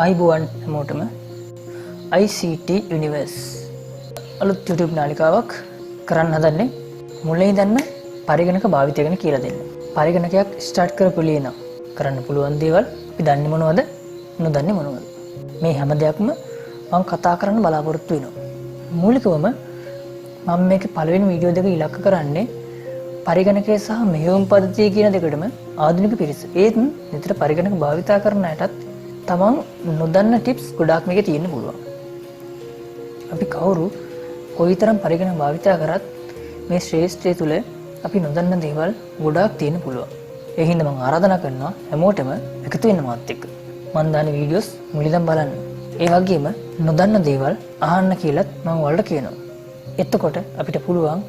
අයිබෝවන් හැමෝටම ICT Universe අලුත් YouTube නාලිකාවක් කරන්න හදන්නේ මුලින් ඉඳන්ම පරිගණක භාවිතය ගැන කියලා දෙන්න. පරිගණකයක් ස්ටාර්ට් කරපු ලියන කරන්න පුළුවන් දේවල් අපි දන්නේ මොනවද නොදන්නේ මොනවද මේ හැම දෙයක්ම මම කතා කරන්න බලාපොරොත්තු වෙනවා. මූලිකවම මම මේකේ පළවෙනි වීඩියෝ දෙක ඉලක්ක කරන්නේ පරිගණකය සහ මෙහෙයුම් පද්ධතිය කියන දෙකටම ආධුනික පිරිස. ඒත් නිතර පරිගණක භාවිතා කරන අයටත් තමන් නොදන්න ටිප්ස් ගොඩාක් මේකේ තියෙන්න පුළුවන්. අපි කවුරු කොයිතරම් පරිගණක භාවිතා කරත් මේ ශ්‍රේෂ්ඨය තුල අපි නොදන්න දේවල් ගොඩාක් තියෙන්න පුළුවන්. ඒ හින්දා මම ආරාධනා කරනවා හැමෝටම එකතු වෙන්න මාත් එක්ක. මම දාන වීඩියෝස් මුලින්ම බලන්න. ඒ වගේම නොදන්න දේවල් අහන්න කියලාත් මම ඔයාලට කියනවා. එතකොට අපිට පුළුවන්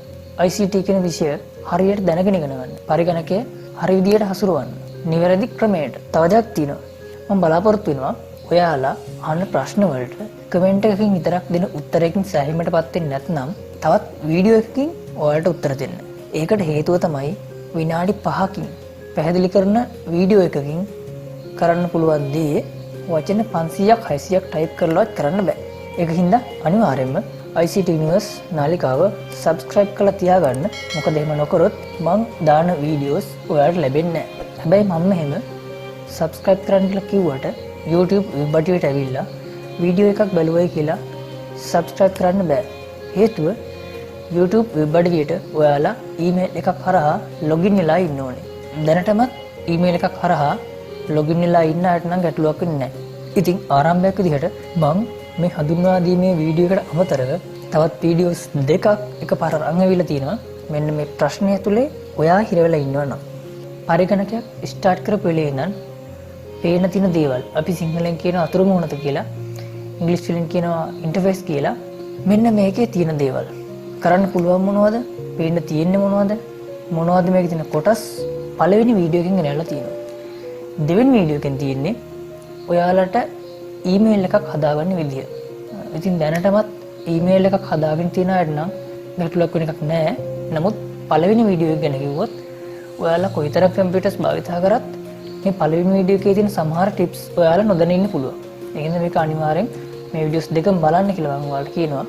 ICT කියන විෂය හරියට දැනගෙන ඉගෙන ගන්න. පරිගණකය හරි විදියට හසුරවන්න. නිවැරදි ක්‍රමයට. තව දෙයක් තියෙනවා. මම බලාපොරොත්තු වෙනවා ඔයාලා අහන ප්‍රශ්න වලට කමෙන්ට් එකකින් විතරක් දෙන උත්තරයකින් සෑහීමටපත් වෙන්නේ නැත්නම් තවත් වීඩියෝ එකකින් ඔයාලට උත්තර දෙන්න. ඒකට හේතුව තමයි විනාඩි 5කින් පැහැදිලි කරන වීඩියෝ එකකින් කරන්න පුළුවන් දේ වචන 500ක් 600ක් ටයිප් කරලවත් කරන්න බෑ. ඒකින්ද අනිවාර්යයෙන්ම ICT Universe නාලිකාව subscribe කරලා තියාගන්න. මොකද එහෙම නොකරොත් මං දාන වීඩියෝස් ඔයාලට ලැබෙන්නේ නැහැ. හැබැයි මම එහෙම subscribe කරන්න කියලා කිව්වට YouTube වෙබ් අඩවියට ඇවිල්ලා වීඩියෝ එකක් බලුවයි කියලා subscribe කරන්න බෑ. හේතුව YouTube වෙබ් අඩවියට ඔයාලා email එකක් හරහා login වෙලා ඉන්න ඕනේ. දැනටමත් email එකක් හරහා login වෙලා ඉන්න අයට නම් ගැටලුවක් වෙන්නේ නැහැ. ඉතින් ආරම්භයක් විදිහට මං මේ හඳුන්වා දීමේ වීඩියෝ එකට අමතරව තවත් වීඩියෝස් දෙකක් එකපාර අරන් ඇවිල්ලා තියෙනවා. මෙන්න මේ ප්‍රශ්නය තුලේ ඔයා හිර වෙලා ඉන්නවා නම් පරිගණකයක් ස්ටාර්ට් කරපු වෙලේ ඉඳන් පේන තියෙන දේවල් අපි සිංහලෙන් කියන අතුරු මුහුණත කියලා ඉංග්‍රීසි වලින් කියනවා ඉන්ටර්ෆේස් කියලා. මෙන්න මේකේ තියෙන දේවල් කරන්න පුළුවන් මොනවද? පේන්න තියෙන්නේ මොනවද මේකේ තියෙන කොටස් පළවෙනි වීඩියෝ එකෙන් ගෙනල්ලා තියෙනවා. දෙවෙනි වීඩියෝ එකෙන් තියෙන්නේ ඔයාලට ඊමේල් එකක් හදාගන්න විදිය. ඉතින් දැනටමත් ඊමේල් එකක් හදාගෙන තියෙන අයට නම් ගැටලුවක් වෙන එකක් නැහැ. නමුත් පළවෙනි වීඩියෝ එක ගැන කිව්වොත් ඔයාලා කොයිතරම් කම්පියුටර්ස් භාවිත කරත් මේ පළවෙනි වීඩියෝ එකේ තියෙන සමහර ටිප්ස් ඔයාලා නොදැන ඉන්න පුළුවන්. ඒ හින්දා මේක අනිවාර්යෙන් මේ වීඩියෝස් දෙකම බලන්න කියලා මම ඔයාලට කියනවා.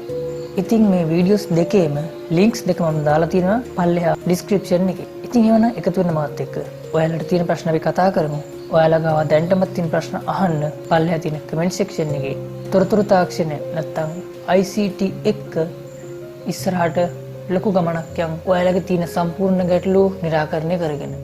ඉතින් මේ වීඩියෝස් දෙකේම ලින්ක්ස් දෙක මම දාලා තියෙනවා පල්ලෙහා ඩිස්ක්‍රිප්ෂන් එකේ. ඉතින් ඒවනම් එකතු වෙන්න මාත් එක්ක. ඔයාලට තියෙන ප්‍රශ්න අපි කතා කරමු. ඔයාලා ගාව දැනටමත් තියෙන ප්‍රශ්න අහන්න පල්ලෙහා තියෙන කමෙන්ට් සෙක්ෂන් එකේ. තොරතුරු තාක්ෂණය නැත්තම් ICT එක්ක ඉස්සරහට ලොකු ගමනක් යන් ඔයාලගේ තියෙන සම්පූර්ණ ගැටලු निराකරණය කරගෙන